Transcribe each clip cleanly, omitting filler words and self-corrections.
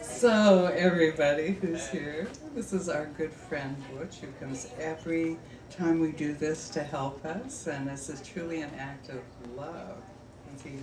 So everybody who's here, this is our good friend Butch, who comes every time we do this to help us, and this is truly an act of love. And he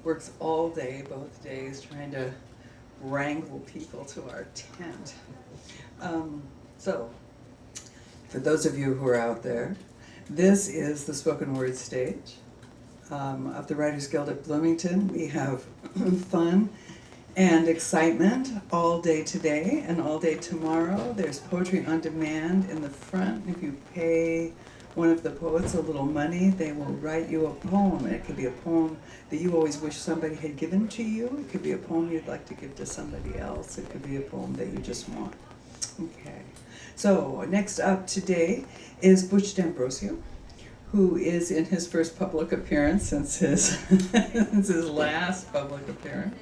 works all day, both days, trying to wrangle people to our tent. So, for those of you who are out there, this is the spoken word stage of the Writers Guild at Bloomington. We have fun and excitement all day today and all day tomorrow. There's poetry on demand in the front. If you pay one of the poets a little money, they will write you a poem. It could be a poem that you always wish somebody had given to you. It could be a poem you'd like to give to somebody else. It could be a poem that you just want. Okay. So next up today is Butch D'Ambrosio, who is in his first public appearance since his, since his last public appearance.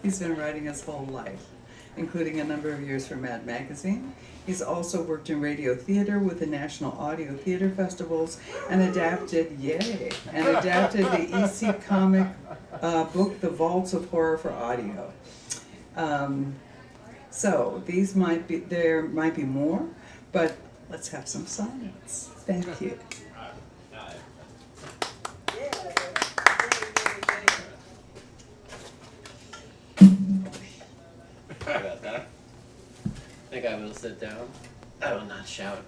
He's been writing his whole life, including a number of years for Mad Magazine. He's also worked in radio theater with the National Audio Theater Festivals and adapted the EC comic book, The Vaults of Horror for Audio. So these there might be more, but let's have some sonnets. Thank you. Sorry about that. I think I will sit down. I will not shout.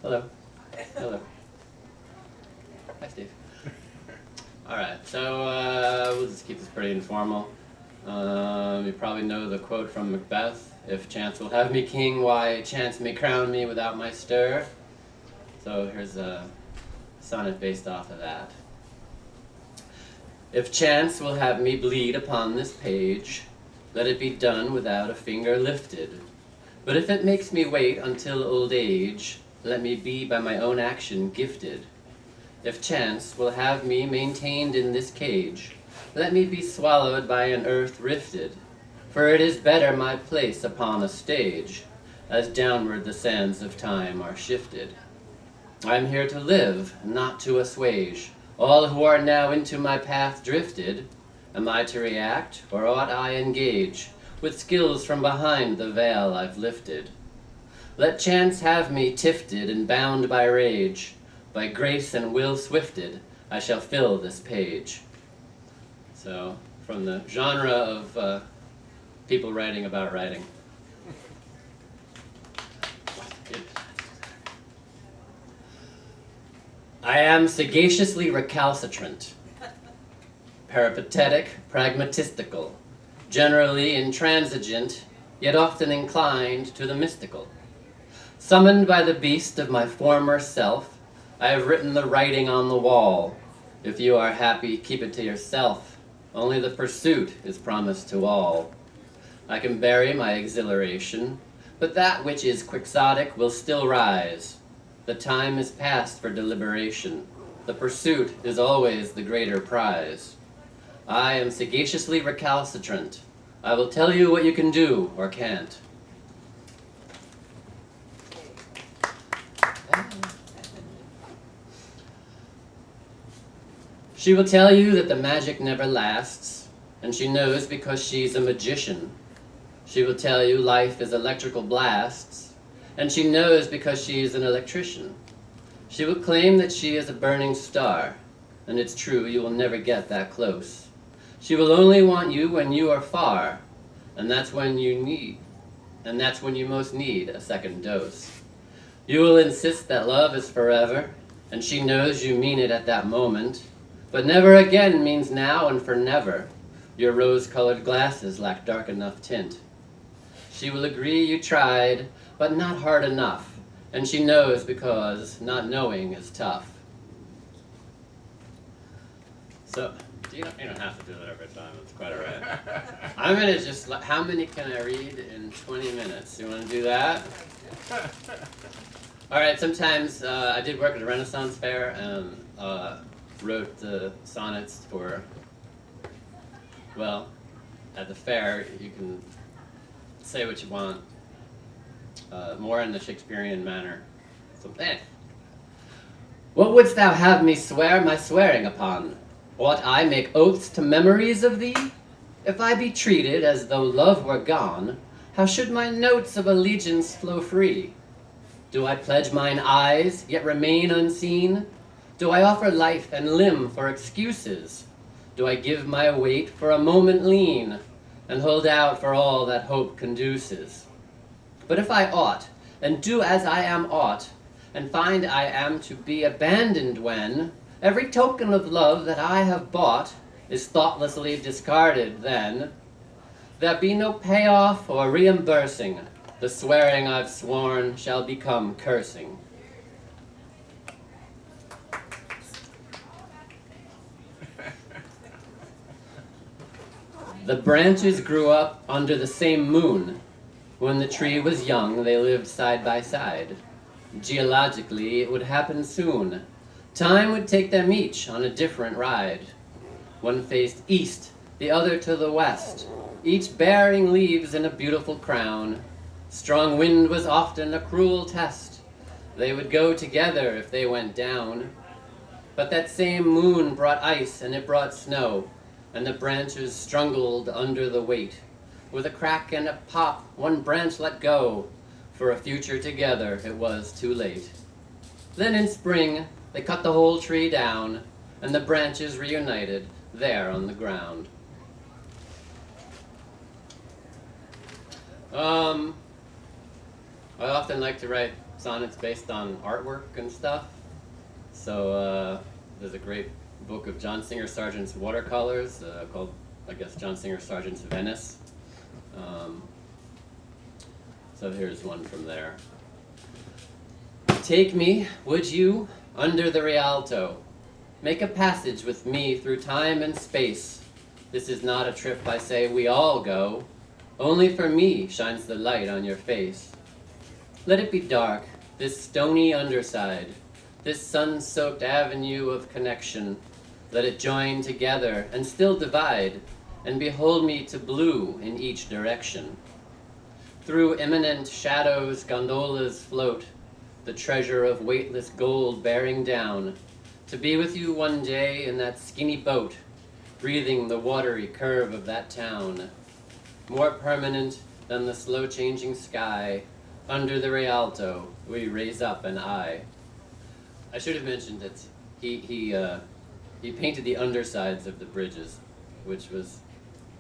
Hello. Hello. Hi, Steve. Alright, so we'll just keep this pretty informal. You probably know the quote from Macbeth. If chance will have me king, why chance may crown me without my stir. So here's a sonnet based off of that. If chance will have me bleed upon this page, let it be done without a finger lifted. But if it makes me wait until old age, let me be by my own action gifted. If chance will have me maintained in this cage, let me be swallowed by an earth rifted. For it is better my place upon a stage, as downward the sands of time are shifted. I am here to live, not to assuage all who are now into my path drifted. Am I to react, or ought I engage with skills from behind the veil I've lifted? Let chance have me tifted and bound by rage. By grace and will swifted, I shall fill this page. So, from the genre of people writing about writing. I am sagaciously recalcitrant, peripatetic, pragmatistical, generally intransigent, yet often inclined to the mystical. Summoned by the beast of my former self, I have written the writing on the wall. If you are happy, keep it to yourself. Only the pursuit is promised to all. I can bury my exhilaration, but that which is quixotic will still rise. The time is past for deliberation. The pursuit is always the greater prize. I am sagaciously recalcitrant. I will tell you what you can do or can't. She will tell you that the magic never lasts, and she knows because she's a magician. She will tell you life is electrical blasts, and she knows because she is an electrician. She will claim that she is a burning star, and it's true, you will never get that close. She will only want you when you are far, and that's when you most need a second dose. You will insist that love is forever, and she knows you mean it at that moment, but never again means now and for never. Your rose-colored glasses lack dark enough tint. She will agree you tried, but not hard enough, and she knows because not knowing is tough. So, you don't have to do that every time, it's quite all right. I'm gonna just, how many can I read in 20 minutes? You wanna do that? All right, sometimes I did work at a Renaissance fair and wrote the sonnets for, well, at the fair you can say what you want, more in the Shakespearean manner. So, What wouldst thou have me swear my swearing upon? Ought I make oaths to memories of thee? If I be treated as though love were gone, how should my notes of allegiance flow free? Do I pledge mine eyes, yet remain unseen? Do I offer life and limb for excuses? Do I give my weight for a moment lean, and hold out for all that hope conduces? But if I ought, and do as I am ought, and find I am to be abandoned when every token of love that I have bought is thoughtlessly discarded, then there be no payoff or reimbursing. The swearing I've sworn shall become cursing. The branches grew up under the same moon. When the tree was young, they lived side by side. Geologically, it would happen soon. Time would take them each on a different ride. One faced east, the other to the west, each bearing leaves in a beautiful crown. Strong wind was often a cruel test. They would go together if they went down. But that same moon brought ice and it brought snow, and the branches struggled under the weight. With a crack and a pop, one branch let go. For a future together, it was too late. Then in spring, they cut the whole tree down, and the branches reunited there on the ground. I often like to write sonnets based on artwork and stuff. So there's a great book of John Singer Sargent's watercolors called, I guess, John Singer Sargent's Venice. So here's one from there. Take me, would you, under the Rialto. Make a passage with me through time and space. This is not a trip I say we all go. Only for me shines the light on your face. Let it be dark, this stony underside, this sun-soaked avenue of connection. Let it join together and still divide, and behold me to blue in each direction. Through imminent shadows gondolas float, the treasure of weightless gold bearing down, to be with you one day in that skinny boat, breathing the watery curve of that town. More permanent than the slow-changing sky, under the Rialto, we raise up an eye. I should have mentioned that he painted the undersides of the bridges, which was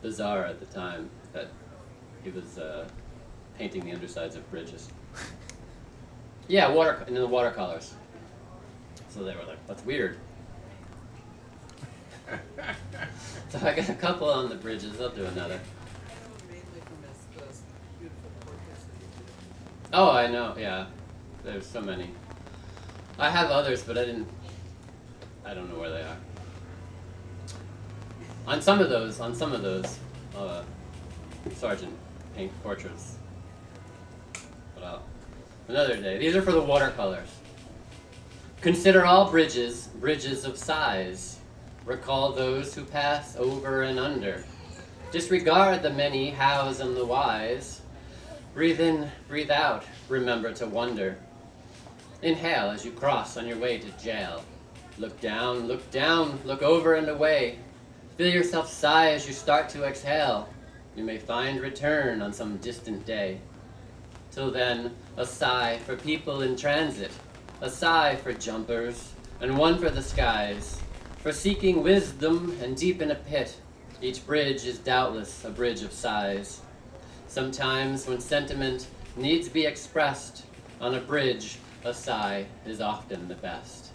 bizarre at the time, that he was painting the undersides of bridges. Yeah, in the watercolors. So they were like, that's weird. So I got a couple on the bridges, I'll do another. Oh, I know, yeah. There's so many. I have others, but I don't know where they are. On some of those, Sargent paint portraits. But another day. These are for the watercolors. Consider all bridges, bridges of size. Recall those who pass over and under. Disregard the many hows and the whys. Breathe in, breathe out, remember to wonder. Inhale as you cross on your way to jail. Look down, look over and away. Feel yourself sigh as you start to exhale. You may find return on some distant day. Till then, a sigh for people in transit, a sigh for jumpers, and one for the skies. For seeking wisdom and deep in a pit, each bridge is doubtless a bridge of sighs. Sometimes when sentiment needs be expressed, on a bridge, a sigh is often the best.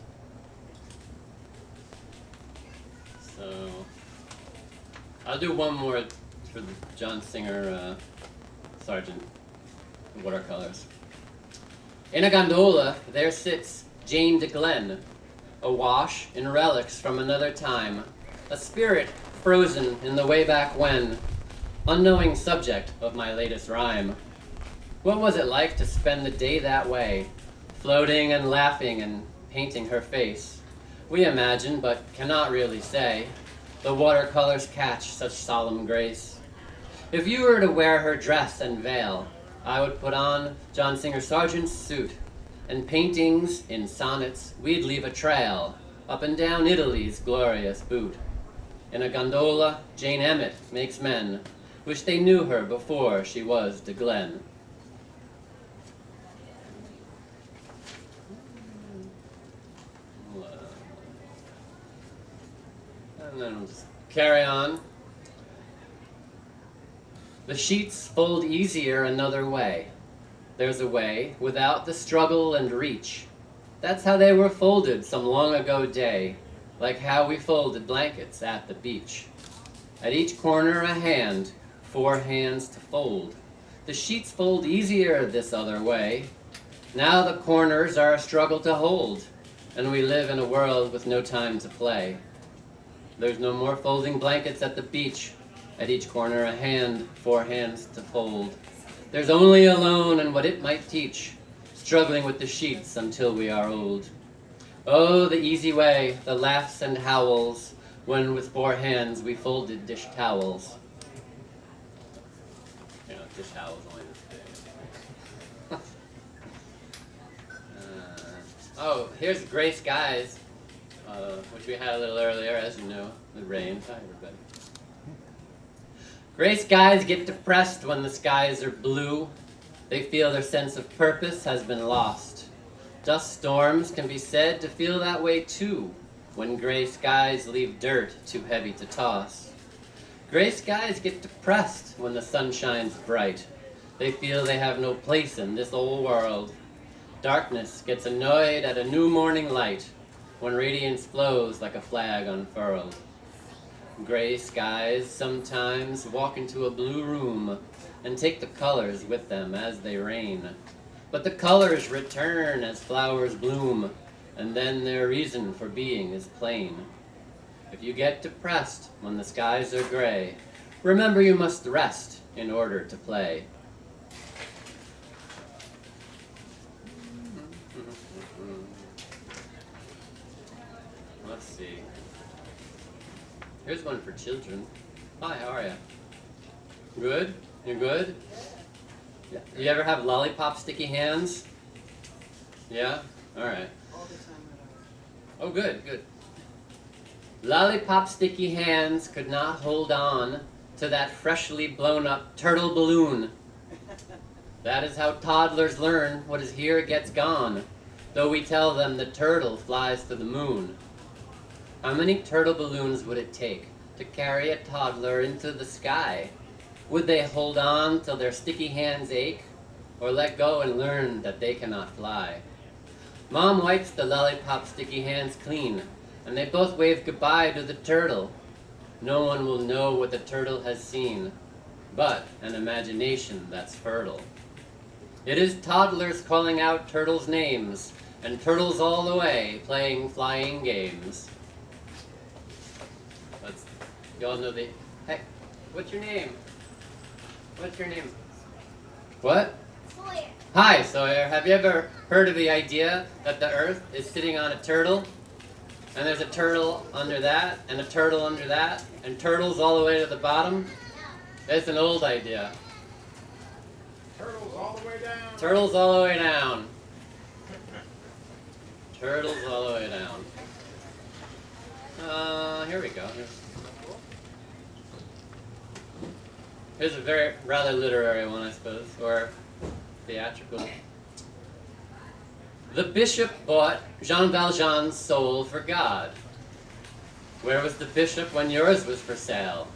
So, I'll do one more for the John Singer Sargent watercolors. In a gondola, there sits Jane de Glen, awash in relics from another time, a spirit frozen in the way back when, unknowing subject of my latest rhyme. What was it like to spend the day that way, floating and laughing and painting her face? We imagine, but cannot really say. The watercolors catch such solemn grace. If you were to wear her dress and veil, I would put on John Singer Sargent's suit, and paintings in sonnets, we'd leave a trail up and down Italy's glorious boot. In a gondola, Jane Emmett makes men wish they knew her before she was de Glen. And then we'll just carry on. The sheets fold easier another way. There's a way without the struggle and reach. That's how they were folded some long ago day, like how we folded blankets at the beach. At each corner a hand, 4 hands to fold. The sheets fold easier this other way. Now the corners are a struggle to hold, and we live in a world with no time to play. There's no more folding blankets at the beach. At each corner a hand, 4 hands to fold. There's only alone and what it might teach, struggling with the sheets until we are old. Oh, the easy way, the laughs and howls, when with 4 hands we folded dish towels. You know, dish towels only this big. Oh, here's gray skies, which we had a little earlier, as you know, the rain. Hi, everybody. Gray skies get depressed when the skies are blue. They feel their sense of purpose has been lost. Dust storms can be said to feel that way too, when gray skies leave dirt too heavy to toss. Gray skies get depressed when the sun shines bright. They feel they have no place in this old world. Darkness gets annoyed at a new morning light, when radiance flows like a flag unfurled. Gray skies sometimes walk into a blue room and take the colors with them as they rain. But the colors return as flowers bloom, and then their reason for being is plain. If you get depressed when the skies are gray, remember you must rest in order to play. Let's see. Here's one for children. Hi, how are you? Good? You're good? Yeah. You ever have lollipop sticky hands? Yeah? Alright. All the time at Oh, good, good. Lollipop sticky hands could not hold on to that freshly blown up turtle balloon. That is how toddlers learn what is here gets gone, though we tell them the turtle flies to the moon. How many turtle balloons would it take to carry a toddler into the sky? Would they hold on till their sticky hands ache, or let go and learn that they cannot fly? Mom wipes the lollipop sticky hands clean, and they both wave goodbye to the turtle. No one will know what the turtle has seen, but an imagination that's fertile. It is toddlers calling out turtles' names, and turtles all the way playing flying games. You all know the... Hey, what's your name? What's your name? What? Sawyer. Hi, Sawyer. Have you ever heard of the idea that the Earth is sitting on a turtle? And there's a turtle under that, and a turtle under that, and turtles all the way to the bottom? That's an old idea. Turtles all the way down. Turtles all the way down. Turtles all the way down. Here we go. Here's a very rather literary one, I suppose, or theatrical. The bishop bought Jean Valjean's soul for God. Where was the bishop when yours was for sale?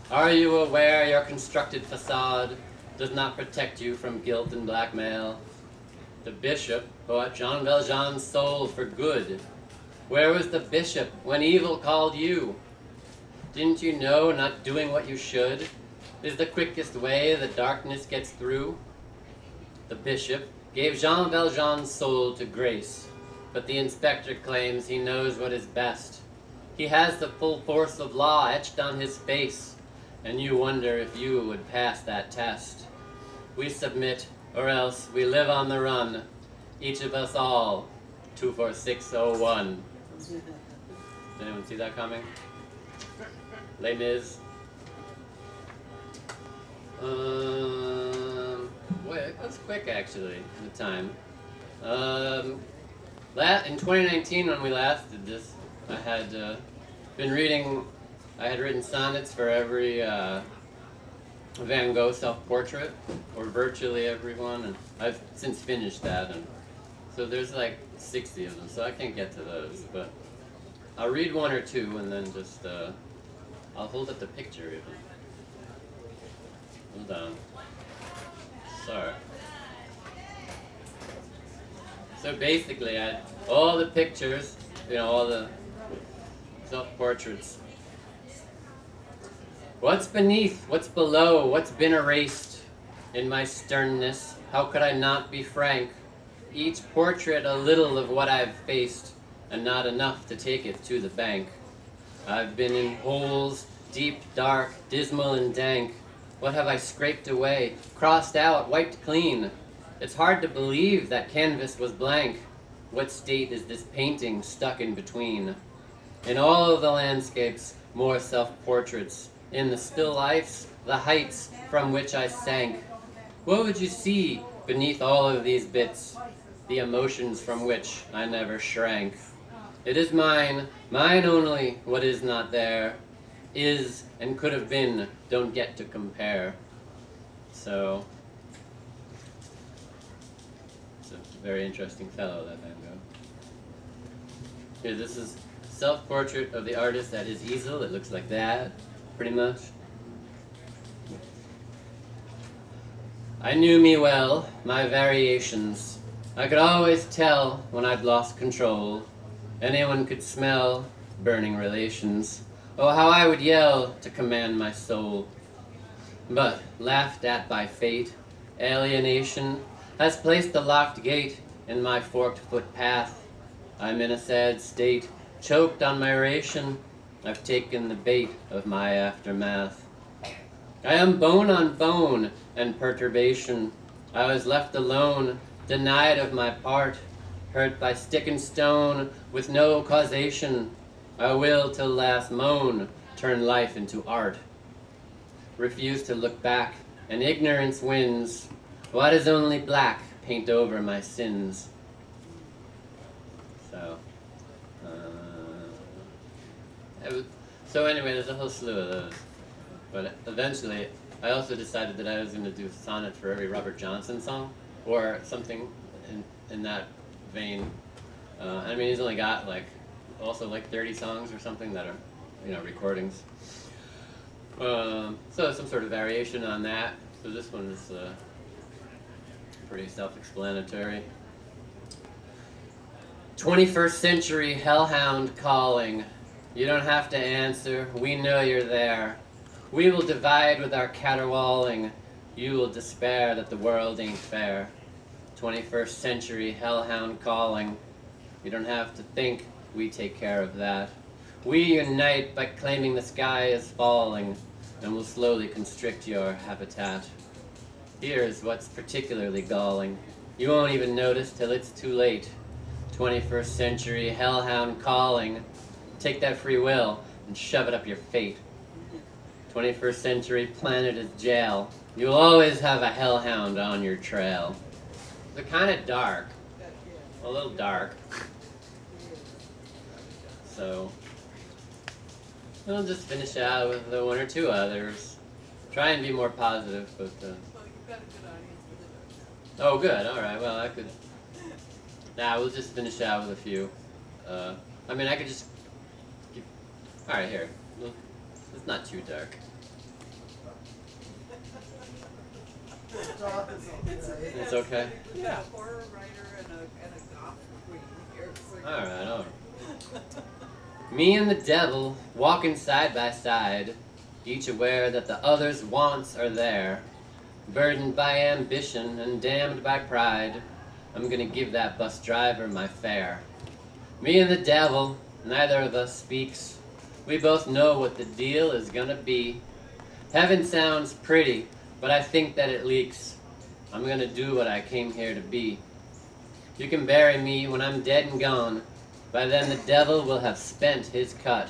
Are you aware your constructed facade does not protect you from guilt and blackmail? The bishop bought Jean Valjean's soul for good. Where was the bishop when evil called you? Didn't you know not doing what you should is the quickest way the darkness gets through? The bishop gave Jean Valjean's soul to grace, but the inspector claims he knows what is best. He has the full force of law etched on his face, and you wonder if you would pass that test. We submit, or else we live on the run, each of us all, 24601. Did anyone see that coming? Les Mis. Wait, that's quick actually, the time. In 2019 when we last did this, I had been reading I had written sonnets for every Van Gogh self-portrait, or virtually everyone, and I've since finished that, and so there's like 60 of them, so I can't get to those, but I'll read one or two, and then just, I'll hold up the picture even. Hold on. Sorry. So basically, I had all the pictures, all the self-portraits. What's beneath, what's below, what's been erased? In my sternness, how could I not be frank? Each portrait a little of what I've faced, and not enough to take it to the bank. I've been in holes, deep, dark, dismal, and dank. What have I scraped away, crossed out, wiped clean? It's hard to believe that canvas was blank. What state is this painting stuck in between? In all of the landscapes, more self-portraits. In the still lifes, the heights from which I sank. What would you see beneath all of these bits? The emotions from which I never shrank. It is mine, mine only, what is not there. Is and could have been, don't get to compare. So, it's a very interesting fellow, that Van Gogh. Here, this is self-portrait of the artist at his easel. It looks like that, pretty much. I knew me well, my variations. I could always tell when I'd lost control. Anyone could smell burning relations. Oh, how I would yell to command my soul. But, laughed at by fate, alienation has placed the locked gate in my forked foot path. I'm in a sad state, choked on my ration. I've taken the bait of my aftermath. I am bone on bone and perturbation. I was left alone, denied of my part, hurt by stick and stone with no causation. I will till last moan turn life into art. Refuse to look back, and ignorance wins. What is only black paint over my sins. So anyway, there's a whole slew of those. But eventually, I also decided that I was going to do a sonnet for every Robert Johnson song, or something in that vein. I mean, he's only got also 30 songs or something that are, recordings. So some sort of variation on that. So this one is pretty self-explanatory. 21st century hellhound calling. You don't have to answer, we know you're there. We will divide with our caterwauling. You will despair that the world ain't fair. 21st century hellhound calling. You don't have to think, we take care of that. We unite by claiming the sky is falling, and will slowly constrict your habitat. Here's what's particularly galling. You won't even notice till it's too late. 21st century hellhound calling. Take that free will and shove it up your fate. 21st century planet is jail. You'll always have a hellhound on your trail. They're kind of dark. A little dark. So, we'll just finish out with one or two others. Try and be more positive, but... Well, you've got a good audience for the Oh, good. All right. Well, I could... Nah, we'll just finish out with a few. I mean, I could just... All right, here. Well, it's not too dark. It's okay? Yeah. A horror writer and a goth queen here. So All right. Me and the devil walking side by side, each aware that the other's wants are there. Burdened by ambition and damned by pride, I'm gonna give that bus driver my fare. Me and the devil, neither of us speaks. We both know what the deal is gonna be. Heaven sounds pretty, but I think that it leaks. I'm gonna do what I came here to be. You can bury me when I'm dead and gone. By then the devil will have spent his cut.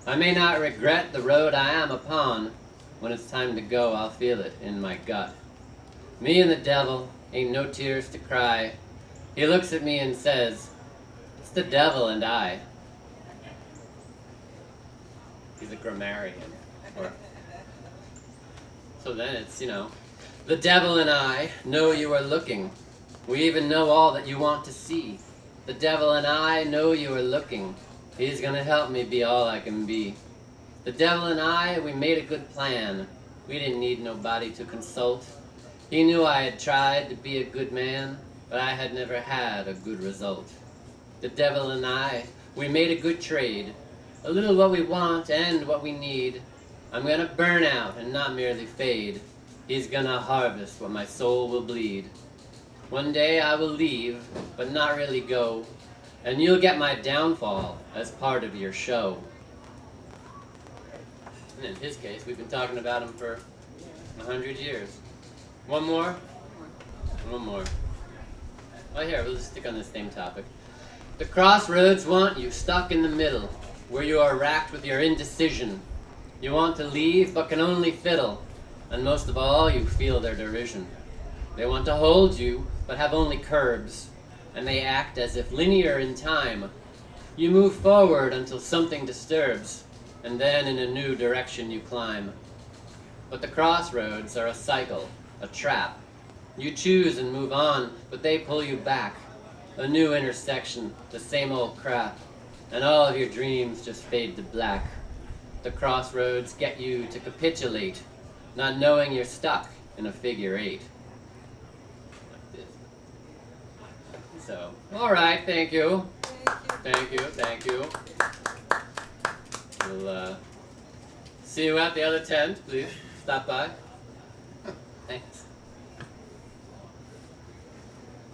I may not regret the road I am upon. When it's time to go, I'll feel it in my gut. Me and the devil, ain't no tears to cry. He looks at me and says, it's the devil and I. He's a grammarian. So then it's, the devil and I know you are looking. We even know all that you want to see. The devil and I know you are looking. He's gonna help me be all I can be. The devil and I, we made a good plan. We didn't need nobody to consult. He knew I had tried to be a good man, but I had never had a good result. The devil and I, we made a good trade. A little what we want and what we need. I'm gonna burn out and not merely fade. He's gonna harvest what my soul will bleed. One day I will leave, but not really go, and you'll get my downfall as part of your show. And in his case, we've been talking about him for 100 years. One more? One more. Oh, here, we'll just stick on this same topic. The crossroads want you stuck in the middle, where you are racked with your indecision. You want to leave, but can only fiddle, and most of all, you feel their derision. They want to hold you, but have only curbs, and they act as if linear in time. You move forward until something disturbs, and then in a new direction you climb. But the crossroads are a cycle, a trap. You choose and move on, but they pull you back. A new intersection, the same old crap, and all of your dreams just fade to black. The crossroads get you to capitulate, not knowing you're stuck in a figure eight. So, all right, thank you. Thank you. We'll see you at the other tent, please. Stop by. Thanks.